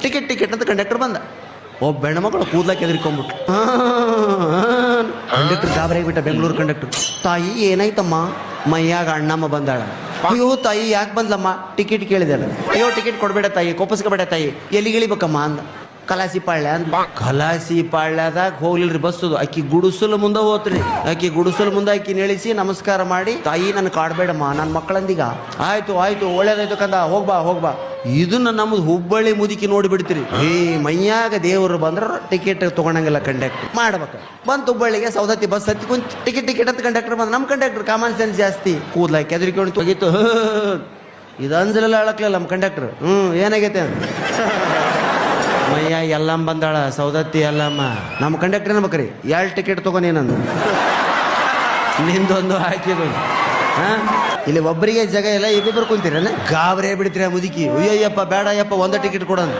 Ticket ಅಂತ conductor ಬಂದ. ಒಬ್ಬ ಹೆಣ್ಮಕ್ಳು ಕೂದ್ಲಾಕ ಎದ್ರಿಕೊಂಡ್ಬಿಟ್ಟು ಕಂಡಕ್ಟರ್ ಗಾಬರಿ ಆಗಿಬಿಟ್ಟ. ಬೆಂಗಳೂರು ಕಂಡಕ್ಟರ್, ತಾಯಿ ಏನಾಯ್ತಮ್ಮ? ಮೈಯಾಗ ಅಣ್ಣಮ್ಮ ಬಂದಾಳ. ಅಯ್ಯೋ ತಾಯಿ ಯಾಕೆ ಬಂದ್ಲಮ್ಮ? ಟಿಕೆಟ್ ಕೇಳಿದಲ್ಲ. ಅಯ್ಯೋ ಟಿಕೆಟ್ ಕೊಡಬೇಡ ತಾಯಿ, ಕೋಪಸ್ಕೋಬೇಡ ತಾಯಿ, ಎಲ್ಲಿಗಿಳಿಬೇಕಮ್ಮ ಅಂದ. ಕಲಾಸಿ ಪಾಳ್ಯ ಅಂದ. ಕಲಾಸಿ ಪಾಳ್ಯದಾಗ ಹೋಗ್ಲಿಲ್ರಿ ಬಸ್ಸು. ಆಕಿ ಗುಡಿಸಲು ಮುಂದೆ ಹೋತ್ರಿ. ಆಕಿ ಗುಡಿಸಲು ಮುಂದೆ ಆಕಿ ನಿಳಿಸಿ ನಮಸ್ಕಾರ ಮಾಡಿ, ತಾಯಿ ನನ್ ಕಾಡ್ಬೇಡಮ್ಮ, ನನ್ನ ಮಕ್ಕಳಂದೀಗ. ಆಯ್ತು ಒಳ್ಳೇದಾಯ್ತು ಕಂದ, ಹೋಗ್ಬಾ. ಇದನ್ನ ನಮ್ದು ಹುಬ್ಬಳ್ಳಿ ಮುದುಕಿ ನೋಡಿಬಿಡ್ತೀರಿ. ಮೈಯಾಗ ದೇವರು ಬಂದ್ರ ಟಿಕೆಟ್ ತಗೊಂಡಂಗಿಲ್ಲ ಕಂಡಕ್ಟರ್ ಮಾಡ್ಬೇಕ. ಬಂತು ಹುಬ್ಬಳ್ಳಿಗೆ, ಸೌದತ್ತಿ ಬಸ್ ಹತ್ತಿ ಕುಂತ ಟಿಕೆಟ್ ಅಂತ ಕಂಡಕ್ಟರ್ ಬಂದ. ನಮ್ ಕಂಡಕ್ಟರ್ ಕಾಮನ್ ಸೆನ್ಸ್ ಜಾಸ್ತಿ, ಕೂದ್ಲಾಕಿ ಎದ್ರಿಕೊಂಡು ಹೋಗಿತ್ತು. ಇದು ಅಂಜಲೆಲ್ಲ ಅಳಕ್ಲಿಲ್ಲ ನಮ್ಮ ಕಂಡಕ್ಟರ್. ಏನಾಗೈತೆ ಅಂತ ಮಯ್ಯ ಎಲ್ಲಮ್ಮ ಬಂದಾಳ, ಸೌದತ್ತಿ ಎಲ್ಲಮ್ಮ. ನಮ್ಮ ಕಂಡಕ್ಟರ್ ಏನ್ಬೇಕ್ರಿ, 2 ಟಿಕೆಟ್ ತಗೊಂಡೇನಂದು, ನಿಂದೊಂದು ಹಾಕಿದ್ದು. ಇಲ್ಲಿ ಒಬ್ಬರಿಗೆ ಜಾಗ ಇಲ್ಲ, ಇಬ್ಬಿಬ್ಬರು ಕುಂತೀರ ಗಾಬರಿ ಬಿಡ್ತೀರ ಮುದುಕಿ. ಅಯ್ಯಯ್ಯಪ್ಪ ಬೇಡ ಯಪ್ಪ, 1 ಟಿಕೆಟ್ ಕೊಡೋಣ.